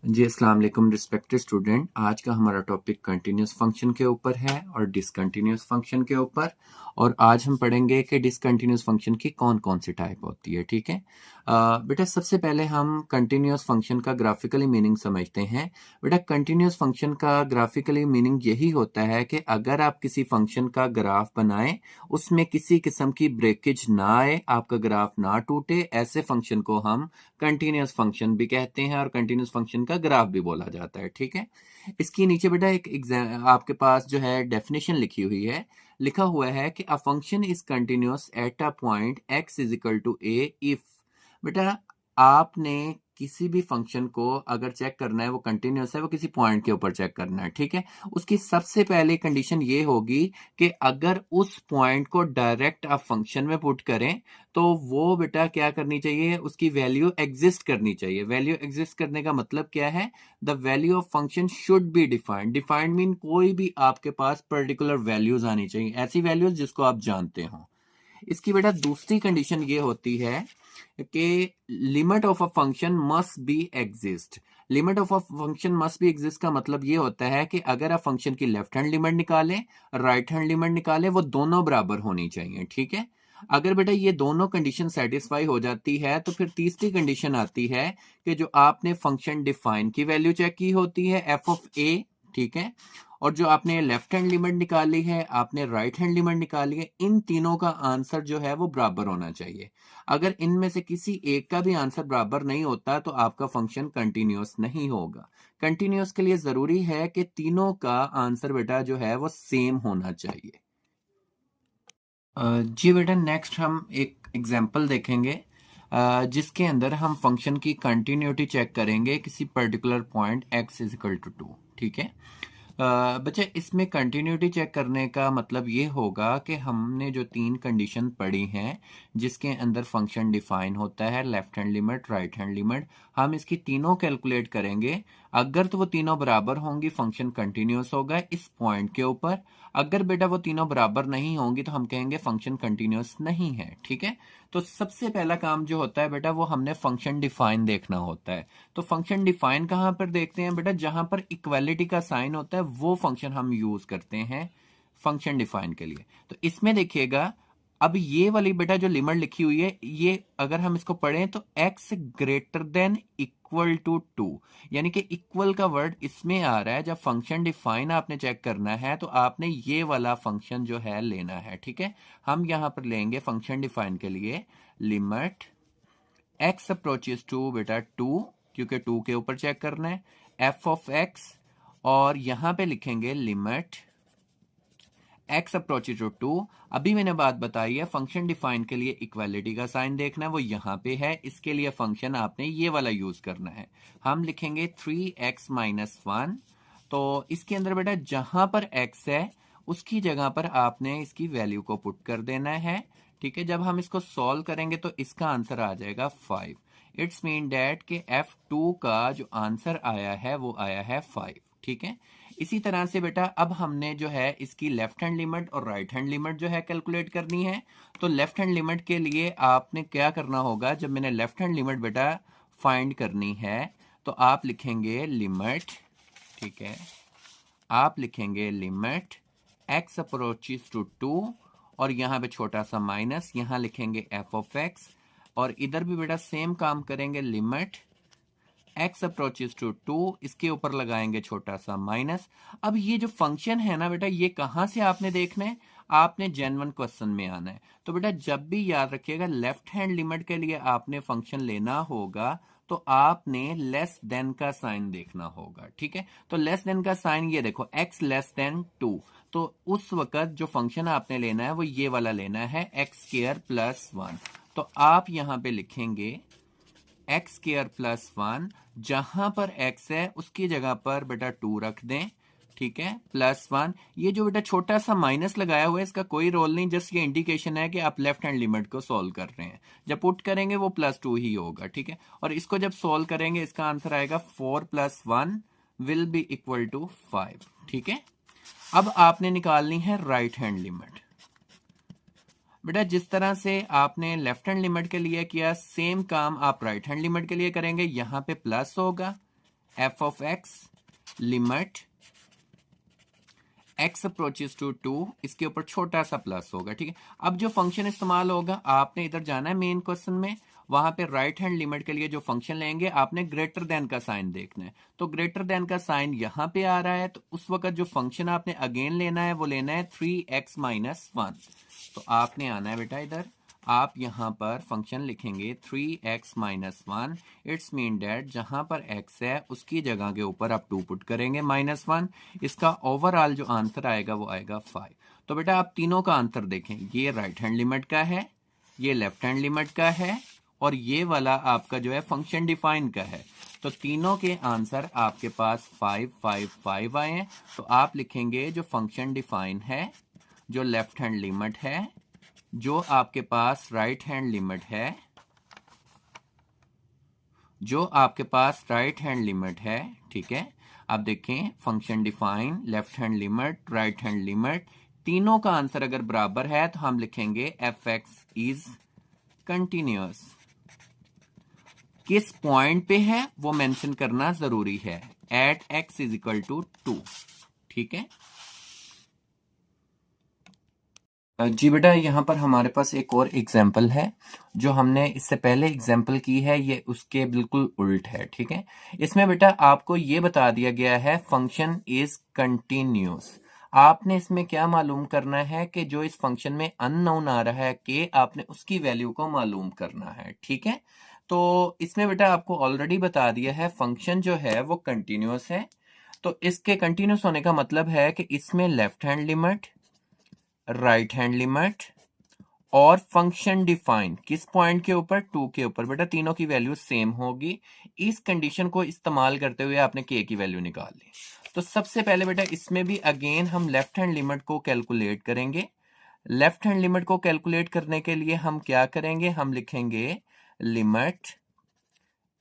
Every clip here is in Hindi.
जी अस्सलाम वालेकुम रिस्पेक्टेड स्टूडेंट। आज का हमारा टॉपिक कंटिन्यूस फंक्शन के ऊपर है और डिसकंटिन्यूस फंक्शन के ऊपर। और आज हम पढ़ेंगे कि डिसकंटिन्यूस फंक्शन की कौन कौन सी टाइप होती है। ठीक है बेटा, सबसे पहले हम कंटिन्यूस फंक्शन का ग्राफिकली मीनिंग समझते हैं। बेटा, कंटिन्यूस फंक्शन का ग्राफिकली मीनिंग यही होता है कि अगर आप किसी फंक्शन का ग्राफ बनाएं, उसमें किसी किस्म की ब्रेकेज ना आए, आपका ग्राफ ना टूटे, ऐसे फंक्शन को हम कंटिन्यूस फंक्शन भी कहते हैं और कंटिन्यूस फंक्शन का ग्राफ भी बोला जाता है। ठीक है, इसकी नीचे बेटा एक एग्जाम आपके पास जो है डेफिनेशन लिखी हुई है। लिखा हुआ है कि a function is continuous at a point x is equal to a if. बेटा, आपने किसी भी फंक्शन को अगर चेक करना है वो कंटिन्यूस है, वो किसी पॉइंट के ऊपर चेक करना है। ठीक है, उसकी सबसे पहले कंडीशन ये होगी कि अगर उस पॉइंट को डायरेक्ट आप फंक्शन में पुट करें तो वो बेटा क्या करनी चाहिए, उसकी वैल्यू एग्जिस्ट करनी चाहिए। वैल्यू एग्जिस्ट करने का मतलब क्या है? The value of function should be defined. Defined mean कोई भी आपके पास पर्टिकुलर वैल्यूज आनी चाहिए, ऐसी वैल्यूज जिसको आप जानते हो। इसकी बेटा दूसरी कंडीशन ये होती है कि limit of a function must be exist. Limit of a function must be exist का मतलब ये होता है कि अगर आप फंक्शन की लेफ्ट हैंड लिमिट निकालें, राइट हैंड लिमिट निकालें, वो दोनों बराबर होनी चाहिए। ठीक है, अगर बेटा ये दोनों कंडीशन सेटिस्फाई हो जाती है तो फिर तीसरी कंडीशन आती है कि जो आपने फंक्शन डिफाइन की वैल्यू चेक की होती है एफ ऑफ ए। ठीक है, और जो आपने लेफ्ट हैंड लिमिट निकाली है, आपने राइट हैंड लिमिट निकाली है, इन तीनों का आंसर जो है वो बराबर होना चाहिए। अगर इनमें से किसी एक का भी आंसर बराबर नहीं होता तो आपका फंक्शन कंटिन्यूअस नहीं होगा। कंटिन्यूअस के लिए जरूरी है कि तीनों का आंसर बेटा जो है वो सेम होना चाहिए। जी बेटा, नेक्स्ट हम एक एग्जांपल देखेंगे जिसके अंदर हम फंक्शन की कंटिन्यूटी चेक करेंगे किसी particular point x is equal to 2। ठीक है, बच्चे इसमें कंटिन्यूटी चेक करने का मतलब ये होगा कि हमने जो तीन कंडीशन पढ़ी हैं जिसके अंदर फंक्शन डिफाइन होता है, left hand limit, right hand limit, हम इसकी तीनों कैलकुलेट करेंगे। अगर तो वो तीनों बराबर होंगी फंक्शन कंटिन्यूस होगा इस पॉइंट के ऊपर। अगर बेटा वो तीनों बराबर नहीं होंगी तो हम कहेंगे फंक्शन कंटिन्यूस नहीं है। ठीक है, तो सबसे पहला काम जो होता है बेटा वो हमने फंक्शन डिफाइन देखना होता है। तो फंक्शन डिफाइन कहां पर देखते हैं बेटा? जहां पर इक्वालिटी का साइन होता है वो फंक्शन हम यूज करते हैं फंक्शन डिफाइन के लिए। तो इसमें देखिएगा, अब ये वाली बेटा जो लिमिट लिखी हुई है, ये अगर हम इसको पढ़ें तो x greater than equal to 2, यानी कि इक्वल का वर्ड इसमें आ रहा है। जब फंक्शन डिफाइन आपने चेक करना है तो आपने ये वाला फंक्शन जो है लेना है। ठीक है, हम यहां पर लेंगे फंक्शन डिफाइन के लिए लिमिट x अप्रोचेस टू बेटा 2, क्योंकि 2 के ऊपर चेक करना है, f ऑफ x, और यहां पे लिखेंगे लिमिट x अप्रोचेस टू 2। अभी मैंने बात बताई है फंक्शन डिफाइन के लिए इक्वालिटी का साइन देखना है, वो यहां पे है। इसके लिए फंक्शन आपने ये वाला यूज करना है। हम लिखेंगे 3x माइनस 1। तो इसके अंदर बेटा जहां पर x है उसकी जगह पर आपने इसकी वैल्यू को पुट कर देना है। ठीक है, जब हम इसको सॉल्व करेंगे तो इसका आंसर आ जाएगा 5। इट्स मीन डैट कि f2 का जो आंसर आया है वो आया है 5। ठीक है, इसी तरह से बेटा अब हमने जो है इसकी लेफ्ट हैंड लिमिट और राइट हैंड लिमिट जो है कैलकुलेट करनी है। तो लेफ्ट हैंड लिमिट के लिए आपने क्या करना होगा? जब मैंने लेफ्ट हैंड लिमिट बेटा फाइंड करनी है तो आप लिखेंगे लिमिट, ठीक है, आप लिखेंगे लिमिट x अप्रोचेस टू 2, और यहां पे छोटा सा माइनस, यहां लिखेंगे f ऑफ x, और इधर भी बेटा सेम काम करेंगे, लिमिट x अप्रोचेस टू 2, इसके ऊपर लगाएंगे छोटा सा माइनस। अब ये जो फंक्शन है ना बेटा, ये कहां से आपने देखना है? आपने जेन्युइन क्वेश्चन में आना है। तो बेटा जब भी याद रखिएगा लेफ्ट हैंड लिमिट के लिए आपने फंक्शन लेना होगा तो आपने लेस देन का साइन देखना होगा। ठीक है, तो लेस देन का साइन ये देखो, x लेस देन 2, तो उस वक्त जो फंक्शन आपने लेना है वो ये वाला लेना है, x स्क्वायर प्लस 1। तो आप यहां पे लिखेंगे एक्स स्क्वायर प्लस 1, जहां पर x है उसकी जगह पर बेटा 2 रख दें। ठीक है, प्लस 1, ये जो बेटा छोटा सा माइनस लगाया हुआ है इसका कोई रोल नहीं, जस्ट ये इंडिकेशन है कि आप लेफ्ट हैंड लिमिट को सॉल्व कर रहे हैं। जब पुट करेंगे वो +2 ही होगा। ठीक है, और इसको जब सॉल्व करेंगे इसका आंसर आएगा 4 + 1 विल बी इक्वल टू 5। ठीक है, अब आपने निकालनी है राइट हैंड लिमिट। बेटा जिस तरह से आपने लेफ्ट हैंड लिमिट के लिए किया सेम काम आप राइट हैंड लिमिट के लिए करेंगे। यहां पे प्लस होगा, f of x limit x approaches to 2, इसके ऊपर छोटा सा प्लस होगा, ठीक है। अब जो फंक्शन इस्तेमाल होगा, आपने इधर जाना है मेन क्वेश्चन में, वहां पे राइट हैंड लिमिट के लिए जो फंक्शन लेंगे आपने ग्रेटर देन का साइन देखना है। तो ग्रेटर देन का साइन यहां पे आ रहा है, तो उस वक्त जो फंक्शन आपने अगेन लेना है वो लेना है 3x माइनस 1। तो आपने आना है बेटा इधर, आप यहां पर फंक्शन लिखेंगे 3x minus 1। It's mean date जहां पर x है उसकी जगह के ऊपर आप 2 पुट करेंगे माइनस 1। इसका ओवरऑल जो आंसर आएगा वो आएगा 5। तो बेटा आप तीनों का आंसर देखें, ये राइट हैंड लिमिट का है, ये लेफ्ट हैंड लिमिट का है, और ये वाला आपका जो है फंक्शन डिफाइन का है। तो तीनों के आंसर आपके पास 5 5 5 आए हैं। तो आप लिखेंगे जो फंक्शन डिफाइन है, जो लेफ्ट हैंड लिमिट है, जो आपके पास राइट हैंड लिमिट है, जो आपके पास राइट हैंड लिमिट है, ठीक है। आप देखें function define, left hand limit, right hand limit, तीनों का आंसर अगर बराबर है तो हम लिखेंगे एफ एक्स इज कंटिन्यूअस। किस पॉइंट पे है वो मेंशन करना जरूरी है, at x is equal to 2, ठीक है। जी बेटा, यहाँ पर हमारे पास एक और एग्जाम्पल है, जो हमने इससे पहले एग्जाम्पल की है ये उसके बिल्कुल उल्ट है, ठीक है। इसमें बेटा आपको ये बता दिया गया है फंक्शन इज कंटिन्यूअस। आपने इसमें क्या मालूम करना है कि जो इस फंक्शन में अननोन आ रहा है कि आपने उसकी वैल्यू को मालूम करना है, ठीक है। तो इसमें बेटा आपको ऑलरेडी बता दिया है फंक्शन जो है वो कंटिन्यूअस है। तो इसके कंटिन्यूअस होने का मतलब है कि इसमें left hand limit, right hand limit और फंक्शन डिफाइन किस पॉइंट के ऊपर, 2 के ऊपर, बेटा तीनों की वैल्यू सेम होगी। इस कंडीशन को इस्तेमाल करते हुए आपने k की वैल्यू निकाल ली। तो सबसे पहले बेटा इसमें भी अगेन हम लेफ्ट हैंड लिमिट को कैलकुलेट करेंगे। लेफ्ट हैंड लिमिट को कैलकुलेट करने के लिए हम क्या करेंगे, हम लिखेंगे लिमिट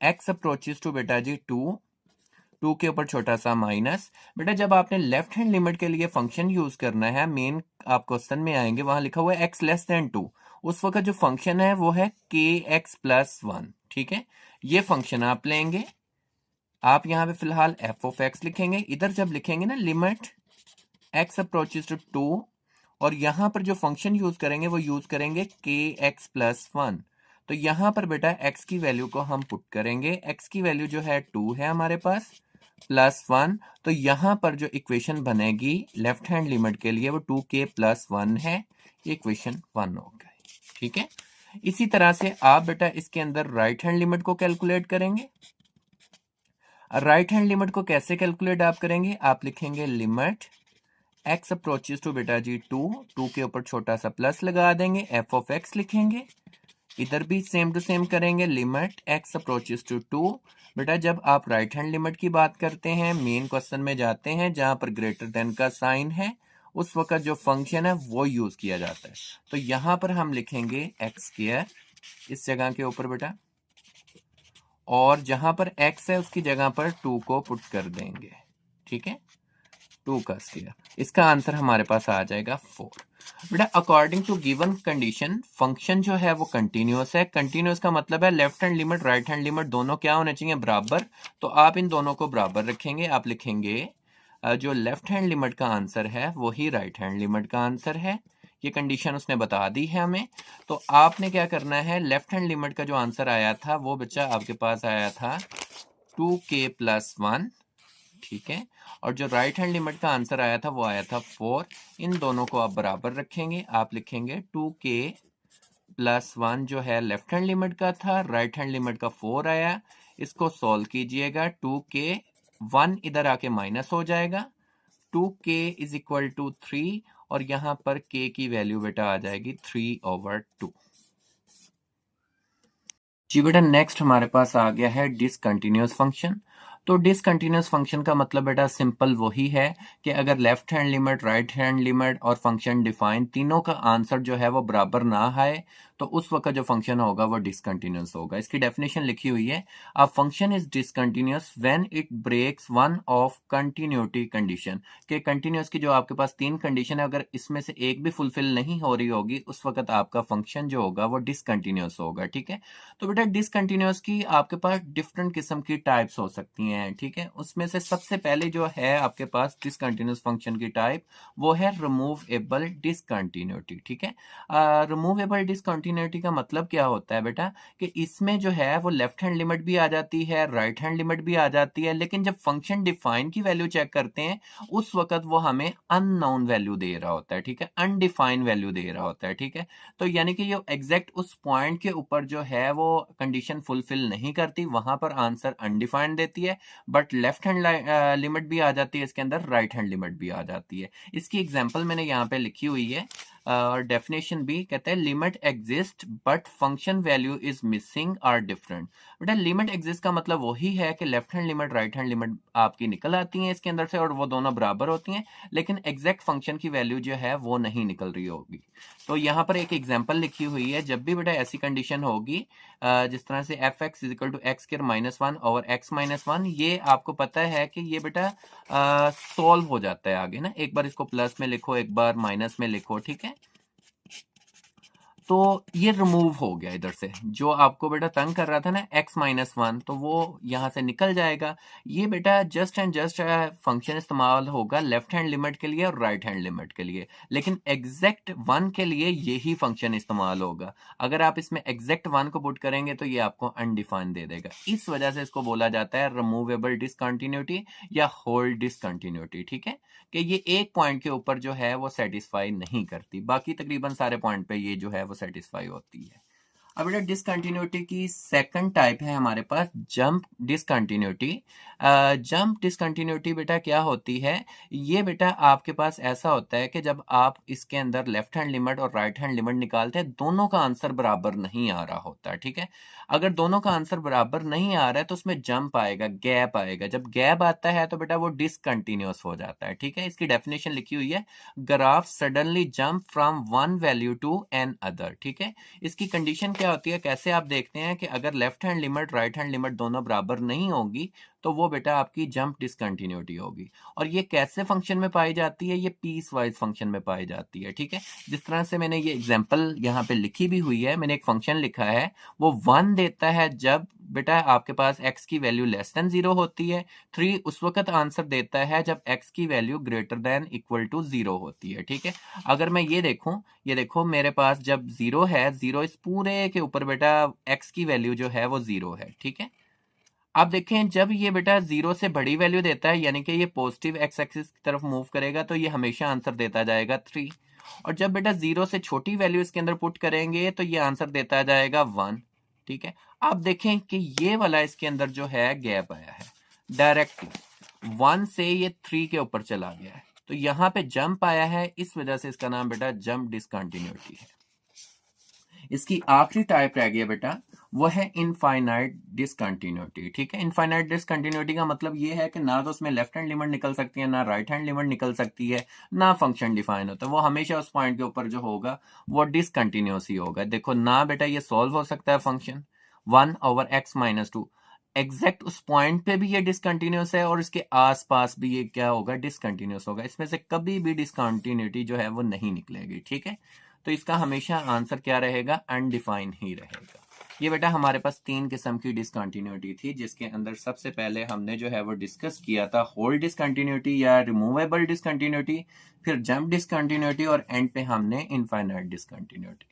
x अप्रोचेस टू बेटा जी 2 के ऊपर छोटा सा माइनस। बेटा जब आपने लेफ्ट हैंड लिमिट के लिए फंक्शन यूज करना है, मेन आप क्वेश्चन में आएंगे, वहां लिखा हुआ है x लेस देन 2, उस वक्त जो फंक्शन है वो है kx प्लस 1, ठीक है। ये फंक्शन आप लेंगे, आप यहां पे फिलहाल f ऑफ x लिखेंगे। इधर जब लिखेंगे ना लिमिट x अप्रोचेस टू 2, और यहां पर जो फंक्शन यूज करेंगे वो यूज करेंगे kx प्लस 1। तो यहां पर बेटा x की वैल्यू को हम पुट करेंगे, x की वैल्यू जो है 2 है हमारे पास, प्लस 1। तो यहां पर जो इक्वेशन बनेगी लेफ्ट हैंड लिमिट के लिए वो 2k प्लस 1 है, इक्वेशन 1 हो गई, ठीक है। इसी तरह से आप बेटा इसके अंदर राइट हैंड लिमिट को कैलकुलेट करेंगे। राइट हैंड लिमिट को कैसे कैलकुलेट आप करेंगे, आप लिखेंगे लिमिट x अप्रोचेस टू बेटा जी 2 के ऊपर छोटा सा प्लस लगा देंगे, f ऑफ x लिखेंगे। इधर भी सेम टू सेम करेंगे, लिमिट x अप्रोचेस टू 2। बेटा जब आप राइट हैंड लिमिट की बात करते हैं, मेन क्वेश्चन में जाते हैं जहां पर ग्रेटर देन का साइन है, उस वक्त जो फंक्शन है वो यूज किया जाता है। तो यहां पर हम लिखेंगे x स्क्वायर इस जगह के ऊपर बेटा, और जहां पर x है उसकी जगह पर 2 को पुट कर देंगे, ठीक है, 2 का स्क्वायर। इसका आंसर हमारे पास आ जाएगा 4। बेटा according to given condition function जो है वो कंटिन्यूअस है। कंटिन्यूअस का मतलब है left hand limit right hand limit दोनों क्या होने चाहिए, बराबर। तो आप इन दोनों को बराबर रखेंगे, आप लिखेंगे जो लेफ्ट हैंड लिमिट का आंसर है वही राइट हैंड लिमिट का आंसर है। ये कंडीशन उसने बता दी है हमें। तो आपने क्या करना है, लेफ्ट हैंड लिमिट का जो आंसर आया था वो बच्चा आपके पास आया था 2k प्लस 1, ठीक है, और जो राइट हैंड लिमिट का आंसर आया था वो आया था 4। इन दोनों को आप बराबर रखेंगे, आप लिखेंगे 2k प्लस 1 जो है लेफ्ट हैंड लिमिट का था, राइट हैंड लिमिट का 4 आया। इसको सॉल्व कीजिएगा, 2k 1 इधर आके माइनस हो जाएगा, 2k इज इक्वल टू 3, और यहां पर k की वैल्यू बेटा आ जाएगी 3/2। जी बेटा नेक्स्ट हमारे पास आ गया है डिसकंटिन्यूअस फंक्शन। तो डिसकंटिन्यूअस फंक्शन का मतलब बेटा सिंपल वही है कि अगर left hand limit right hand limit और फंक्शन डिफाइन तीनों का आंसर जो है वो बराबर ना आए तो उस वक्त जो फंक्शन होगा वो डिसकंटिन्यूअस होगा। इसकी डेफिनेशन लिखी हुई है, a function is discontinuous when it breaks one of continuity condition. के कंटिन्यूअस की जो आपके पास 3 कंडीशन है, अगर इसमें से एक भी फुलफिल नहीं हो रही होगी उस वक्त आपका फंक्शन जो होगा वो डिसकंटिन्यूअस होगा। ठीक है, तो बेटा डिसकंटिन्यूअस की आपके पास डिफरेंट किस्म की टाइप्स हो सकती हैं। ठीक है, उसमें से सबसे पहले जो है आपके पास डिसकंटिन्यूअस फंक्शन की टाइप, वो है रिमूवेबल डिसकंटिन्यूटी। ठीक है, रिमूवेबल डिसकंटिन्यूटी का मतलब क्या होता है बेटा, कि इसमें जो है वो लेफ्ट हैंड लिमिट भी आ जाती है, राइट हैंड लिमिट भी आ जाती है, लेकिन जब फंक्शन डिफाइन की वैल्यू चेक करते हैं उस वक्त वो हमें अननोन वैल्यू दे रहा होता है। ठीक है, अनडिफाइंड वैल्यू दे रहा होता है। ठीक है, तो यानी कि ये एग्जैक्ट उस पॉइंट के ऊपर जो है वो कंडीशन फुलफिल नहीं करती, वहां पर आंसर अनडिफाइंड देती है, बट लेफ्ट हैंड लिमिट भी आ जाती है इसके अंदर, राइट हैंड लिमिट भी आ जाती है। इसकी एग्जांपल मैंने यहाँ पे लिखी हुई है, और डेफिनेशन भी कहते हैं limit exist but function value is missing or different. बेटा लिमिट एग्जिस्ट का मतलब वही है कि left hand limit right hand limit आपकी निकल आती है इसके अंदर से और वो दोनों बराबर होती हैं, लेकिन एग्जैक्ट फंक्शन की वैल्यू जो है वो नहीं निकल रही होगी। तो यहाँ पर एक एग्जांपल लिखी हुई है, जब भी बेटा ऐसी कंडीशन होगी जिस तरह से f x is equal to x square minus 1 over x minus 1, ये आपको पता है कि ये बेटा सॉल्व हो जाता है आगे ना, एक बार इसको प्लस में लिखो एक बार माइनस में लिखो। ठीक है, तो ये रिमूव हो गया इधर से, जो आपको बेटा तंग कर रहा था ना x माइनस 1, तो वो यहां से निकल जाएगा। ये बेटा जस्ट एंड जस्ट फंक्शन इस्तेमाल होगा लेफ्ट हैंड लिमिट के लिए और राइट हैंड लिमिट के लिए, लेकिन एग्जैक्ट 1 के लिए यही फंक्शन इस्तेमाल होगा। अगर आप इसमें एग्जैक्ट 1 को पुट करेंगे तो ये आपको अनडिफाइंड दे देगा, इस वजह से इसको बोला जाता है रिमूवेबल डिसकंटिन्यूटी या होल डिसकंटिन्यूटी। ठीक है, कि ये एक पॉइंट के ऊपर जो है वो सेटिस्फाई नहीं करती, बाकी तकरीबन सारे पॉइंट पे ये जो है वो सेटिस्फाई होती है। अब बेटा डिसकंटिन्यूटी की सेकंड टाइप है हमारे पास जंप डिसकंटिन्यूटी। जंप डिसकंटिन्यूटी बेटा क्या होती है, ये बेटा आपके पास ऐसा होता है कि जब आप इसके अंदर लेफ्ट हैंड लिमिट और राइट हैंड लिमिट निकालते हैं दोनों का आंसर बराबर नहीं आ रहा होता है। ठीक है, अगर दोनों का आंसर बराबर नहीं आ रहा है तो उसमें जंप आएगा, गैप आएगा, जब गैप आता है तो बेटा वो डिसकंटिन्यूअस हो जाता है। ठीक है, इसकी डेफिनेशन लिखी हुई है, graph suddenly jump from one value to another. ठीक है, इसकी कंडीशन क्या होती है, कैसे आप देखते हैं कि अगर left hand limit right hand limit दोनों बराबर नहीं होगी तो वो बेटा आपकी जंप डिसकंटिन्यूटी होगी। और ये कैसे फंक्शन में पाई जाती है, ये पीस वाइज फंक्शन में पाई जाती है। ठीक है, जिस तरह से मैंने ये एग्जांपल यहाँ पे लिखी भी हुई है, मैंने एक फंक्शन लिखा है, वो 1 देता है जब बेटा आपके पास x की वैल्यू लेस देन 0 होती है, 3 उस वक्त आंसर देता है जब x की value greater than equal to 0 होती है। ठीक है, अगर मैं ये देखूं, ये देखो मेरे पास जब 0 है, 0 इस पूरे के ऊपर बेटा x की वैल्यू जो है वो 0 है। ठीक है, आप देखें जब ये बेटा 0 से बड़ी वैल्यू देता है, यानी कि ये पॉजिटिव x एक्सिस की तरफ मूव करेगा, तो ये हमेशा आंसर देता जाएगा 3, और जब बेटा 0 से छोटी वैल्यू इसके अंदर पुट करेंगे तो ये आंसर देता जाएगा 1। ठीक है, आप देखें कि ये वाला इसके अंदर जो है गैप आया है, डायरेक्टली 1 से ये 3 के ऊपर चला गया है, तो यहाँ पे जंप आया है, इस वजह से इसका नाम बेटा जंप डिसकंटिन्यूटी है। इसकी आखिरी टाइप रह गया बेटा, वो है इनफाइनाइट डिसकंटिन्यूटी। ठीक है, इनफाइनाइट डिसकंटिन्यूटी का मतलब ये है कि ना तो उसमें लेफ्ट हैंड लिमिट निकल सकती है, ना राइट हैंड लिमिट निकल सकती है, ना फंक्शन डिफाइन होता है, वो हमेशा उस पॉइंट के ऊपर जो होगा वो डिसकंटिन्यूस ही होगा। देखो ना बेटा ये सॉल्व हो सकता है function 1 over x minus 2, exact उस पॉइंट पे भी ये डिसकंटिन्यूस है और इसके आसपास भी ये क्या होगा, डिसकंटिन्यूस होगा, इसमें से कभी भी डिसकंटिन्यूटी जो है वो नहीं निकलेगी। ठीक है, तो इसका हमेशा आंसर क्या रहेगा, अनडिफाइन ही रहेगा। ये बेटा हमारे पास 3 किस्म की डिसकंटिन्यूटी थी, जिसके अंदर सबसे पहले हमने जो है वो डिस्कस किया था होल डिसकंटिन्यूटी या रिमूवेबल डिसकंटिन्यूटी, फिर जंप डिसकंटिन्यूटी, और एंड पे हमने इनफाइनाइट डिसकंटिन्यूटी।